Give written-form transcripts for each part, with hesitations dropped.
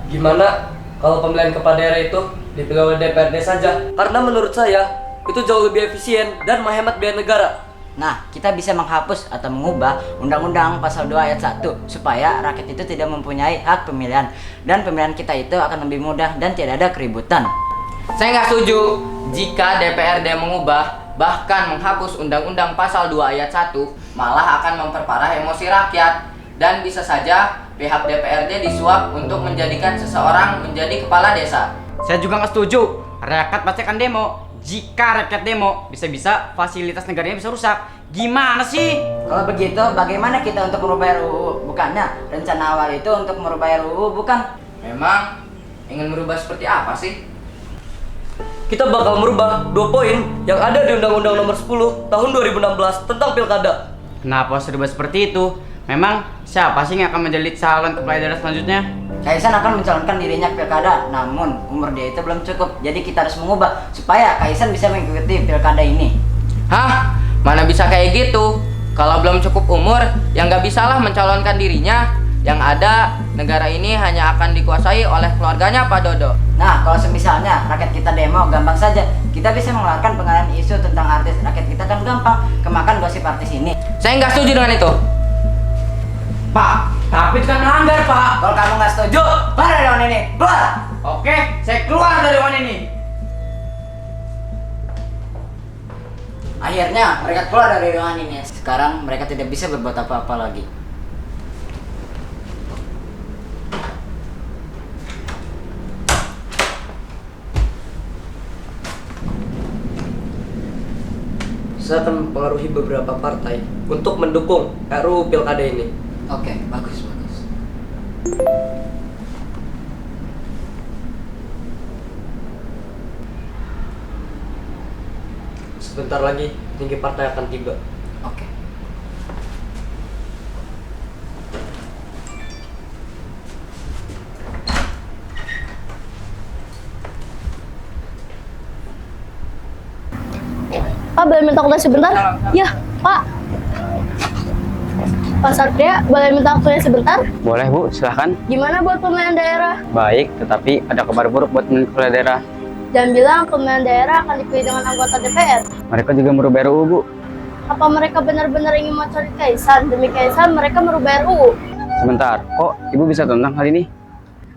Gimana kalau pemilihan kepala daerah itu dipilih oleh DPRD saja? Karena menurut saya itu jauh lebih efisien dan menghemat biaya negara. Nah, kita bisa menghapus atau mengubah Undang-Undang Pasal 2 Ayat 1 supaya rakyat itu tidak mempunyai hak pemilihan dan pemilihan kita itu akan lebih mudah dan tidak ada keributan. Saya nggak setuju jika DPRD mengubah bahkan menghapus Undang-Undang Pasal 2 Ayat 1 malah akan memperparah emosi rakyat dan bisa saja pihak DPRD disuap untuk menjadikan seseorang menjadi kepala desa. Saya juga nggak setuju. Rakyat pasti akan demo. Jika rakyat demo, bisa-bisa fasilitas negaranya bisa rusak. Gimana sih? Kalau begitu, bagaimana kita untuk merubah RUU? Bukannya rencana awal itu untuk merubah RUU, bukan? Memang ingin merubah seperti apa sih? Kita bakal merubah 2 poin yang ada di Undang-Undang Nomor 10 Tahun 2016 tentang pilkada. Kenapa harus dirubah seperti itu? Memang siapa sih yang akan menjadi calon kepala daerah selanjutnya? Kaisan akan mencalonkan dirinya ke pilkada, namun umur dia itu belum cukup. Jadi kita harus mengubah supaya Kaisan bisa mengikuti pilkada ini. Hah? Mana bisa kayak gitu? Kalau belum cukup umur, ya nggak bisalah mencalonkan dirinya. Yang ada, negara ini hanya akan dikuasai oleh keluarganya Pak Dodo. Nah, kalau semisalnya rakyat kita demo, gampang saja. Kita bisa mengeluarkan pengalihan isu tentang artis. Rakyat kita kan gampang kemakan gosip artis ini. Saya nggak setuju dengan itu. Pak, tapi itu kan melanggar, Pak. Kalau kamu nggak setuju, keluar dari ruangan ini. Keluar! Oke, saya keluar dari ruangan ini. Akhirnya mereka keluar dari ruangan ini. Sekarang mereka tidak bisa berbuat apa-apa lagi. Saya akan mempengaruhi beberapa partai untuk mendukung RUU Pilkada ini. Oke, bagus. Sebentar lagi tinggi partai akan tiba. Oke. Pak, boleh minta waktunya sebentar? Ya, Pak. Pak Satria, boleh minta waktunya sebentar? Boleh, Bu, silahkan. Gimana buat pemilihan daerah? Baik, tetapi ada kabar buruk buat kepala daerah. Jangan bilang pemilihan daerah akan dipilih dengan anggota DPR. Mereka juga merubah RUU, Bu. Apa mereka benar-benar ingin mencari Kaisan? Demi Kaisan, mereka merubah RUU. Sebentar, kok Ibu bisa tentang hal ini?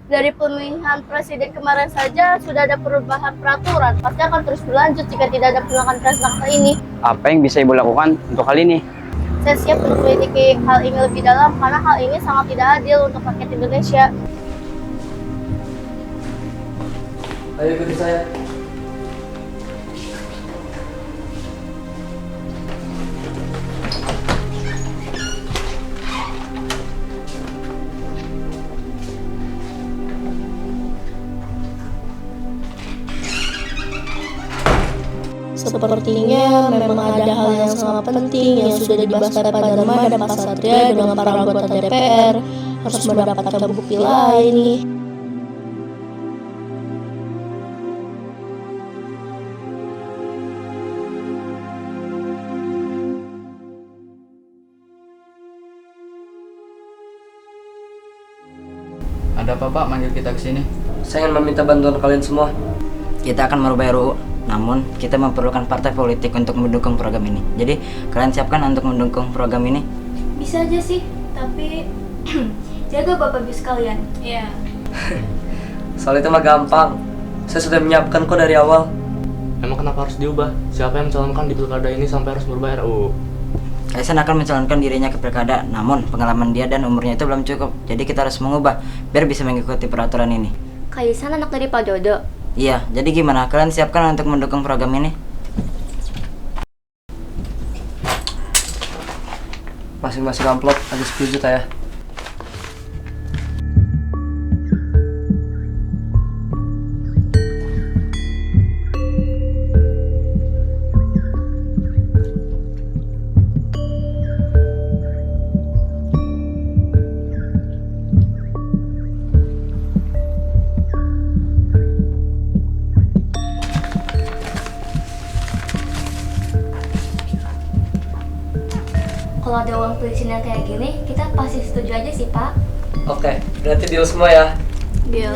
Dari pemilihan presiden kemarin saja sudah ada perubahan peraturan. Pasti akan terus berlanjut jika tidak ada perubahan presiden kali ini. Apa yang bisa Ibu lakukan untuk hal ini? Saya siap untuk menyelidiki hal ini lebih dalam karena hal ini sangat tidak adil untuk rakyat Indonesia. Ayo ikuti saya. Sepertinya memang ada hal yang sangat penting yang sudah dibahas pada Pak Dharma dan Pak Satria dengan para anggota DPR. Harus mendapatkan bukti lain nih. Ada apa Pak manggil kita ke sini? Saya ingin meminta bantuan kalian semua. Kita akan merubah RUU, namun kita memerlukan partai politik untuk mendukung program ini. Jadi, kalian siapkan untuk mendukung program ini? Bisa aja sih, tapi jaga Bapak Ibu sekalian. Iya. Soal itu mah gampang. Saya sudah menyiapkan kok dari awal. Emang kenapa harus diubah? Siapa yang mencalonkan di pilkada ini sampai harus merubah RUU? Kaisan akan mencalonkan dirinya ke pilkada, namun pengalaman dia dan umurnya itu belum cukup. Jadi kita harus mengubah biar bisa mengikuti peraturan ini. Kaisan anak dari Pak Dodo. Iya, jadi gimana? Kalian siapkan untuk mendukung program ini? Masing-masing amplop ada 10 juta ya. Kalau ada uang tulisan yang kayak gini, kita pasti setuju aja sih, Pak. Oke, berarti deal semua ya. Deal.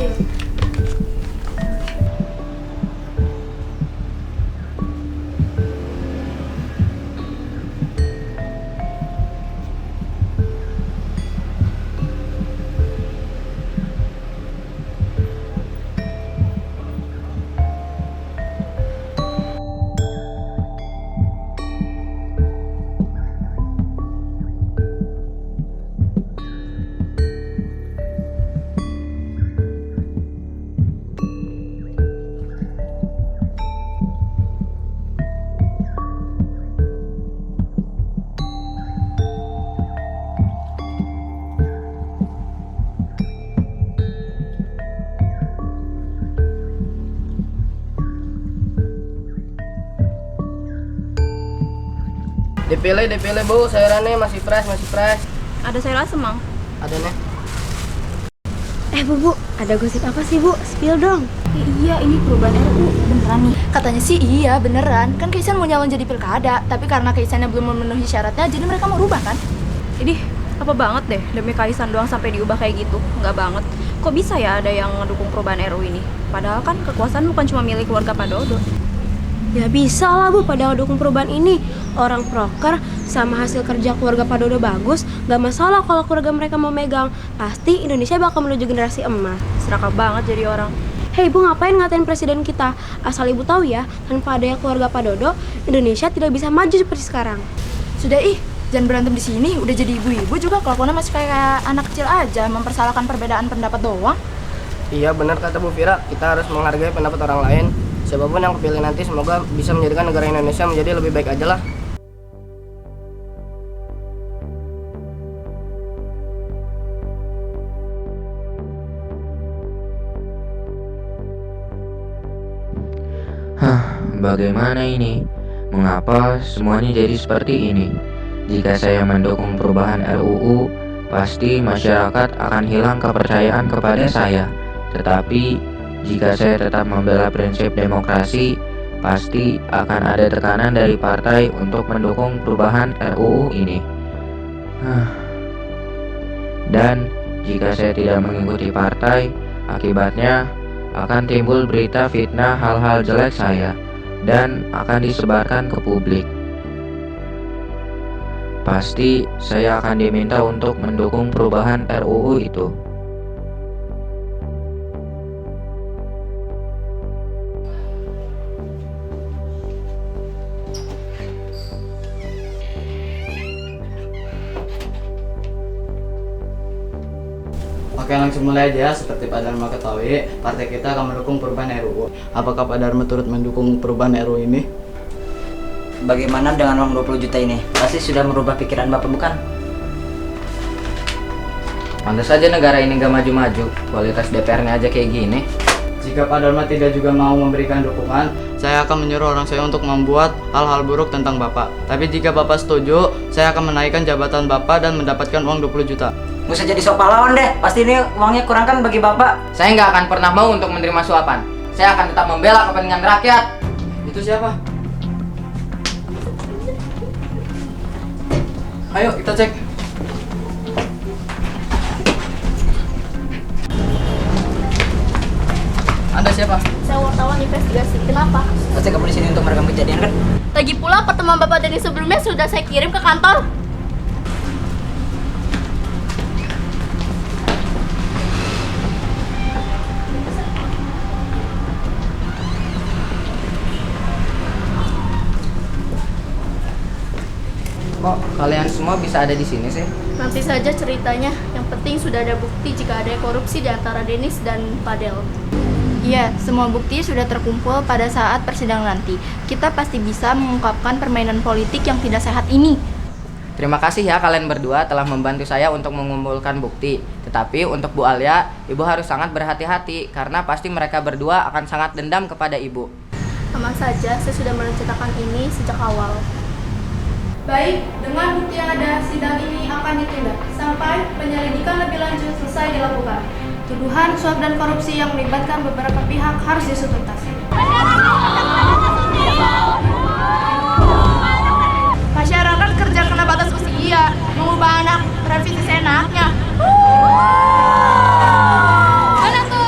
Dipilih Bu, sayurannya masih fresh. Ada sayur asem, Mang. Ada nih. Bu, ada gosip apa sih Bu? Spill dong. Iya, ini perubahan RUU beneran nih. Katanya sih iya beneran. Kan Kaisan mau nyalon jadi pilkada, tapi karena Kaisannya belum memenuhi syaratnya, jadi mereka mau rubah kan? Ini apa banget deh demi Kaisan doang sampai diubah kayak gitu? Nggak banget. Kok bisa ya ada yang ngedukung perubahan RUU ini? Padahal kan kekuasaan bukan cuma milik keluarga Pak Dodo. Ya bisa lah Bu pada ngedukung perubahan ini. Orang proker sama hasil kerja keluarga Pak Dodo bagus, gak masalah kalau keluarga mereka mau megang. Pasti Indonesia bakal menuju generasi emas. Serakah banget jadi orang. Hei Ibu, ngapain ngatain presiden kita? Asal Ibu tahu ya, tanpa adanya keluarga Pak Dodo, Indonesia tidak bisa maju seperti sekarang. Sudah jangan berantem di sini. Udah jadi ibu-ibu juga kelakuannya masih kayak anak kecil aja, mempersalahkan perbedaan pendapat doang. Iya benar kata Bu Vira, kita harus menghargai pendapat orang lain. Siapapun yang kepilih nanti semoga bisa menjadikan negara Indonesia menjadi lebih baik aja lah. Bagaimana ini? Mengapa semuanya jadi seperti ini? Jika saya mendukung perubahan RUU, pasti masyarakat akan hilang kepercayaan kepada saya. Tetapi, jika saya tetap membela prinsip demokrasi, pasti akan ada tekanan dari partai untuk mendukung perubahan RUU ini. Dan, jika saya tidak mengikuti partai, akibatnya akan timbul berita fitnah hal-hal jelek saya dan akan disebarkan ke publik. Pasti saya akan diminta untuk mendukung perubahan RUU itu. Oke, langsung mulai aja. Seperti Pak Dharma ketahui, partai kita akan mendukung perubahan RUU. Apakah Pak Dharma turut mendukung perubahan RUU ini? Bagaimana dengan uang 20 juta ini? Pasti sudah merubah pikiran Bapak bukan? Pantas saja negara ini gak maju-maju, kualitas DPR-nya aja kayak gini. Jika Pak Dharma tidak juga mau memberikan dukungan, saya akan menyuruh orang saya untuk membuat hal-hal buruk tentang Bapak. Tapi jika Bapak setuju, saya akan menaikkan jabatan Bapak dan mendapatkan uang 20 juta. Nggak usah jadi sok pahlawan deh, pasti ini uangnya kurang kan bagi Bapak. Saya nggak akan pernah mau untuk menerima suapan. Saya akan tetap membela kepentingan rakyat. Itu siapa? Ayo kita cek. Anda siapa? Saya wartawan investigasi. Kenapa? Pasti kamu di sini untuk merekam kejadian kan? Lagi pula pertemuan Bapak dari sebelumnya sudah saya kirim ke kantor. Kok kalian semua bisa ada di sini sih? Nanti saja ceritanya. Yang penting sudah ada bukti jika ada korupsi di antara Denis dan Fadel. Iya, semua bukti sudah terkumpul pada saat persidangan nanti. Kita pasti bisa mengungkapkan permainan politik yang tidak sehat ini. Terima kasih ya kalian berdua telah membantu saya untuk mengumpulkan bukti. Tetapi untuk Bu Alia, Ibu harus sangat berhati-hati karena pasti mereka berdua akan sangat dendam kepada Ibu. Aman saja, saya sudah merencanakan ini sejak awal. Baik, dengan bukti yang ada, sidang ini akan ditunda sampai penyelidikan lebih lanjut selesai dilakukan. Tuduhan suap dan korupsi yang melibatkan beberapa pihak harus diusut tuntas. Masyarakat kerja kena batas usia, mengubah anak revisi seenaknya. Mana tuh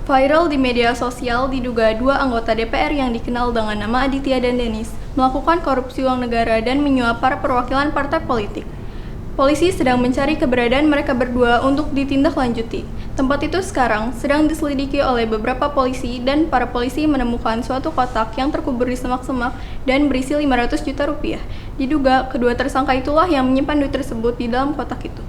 Viral di media sosial diduga 2 anggota DPR yang dikenal dengan nama Aditya dan Denis melakukan korupsi uang negara dan menyuap para perwakilan partai politik. Polisi sedang mencari keberadaan mereka berdua untuk ditindaklanjuti. Tempat itu sekarang sedang diselidiki oleh beberapa polisi dan para polisi menemukan suatu kotak yang terkubur di semak-semak dan berisi 500 juta rupiah. Diduga kedua tersangka itulah yang menyimpan duit tersebut di dalam kotak itu.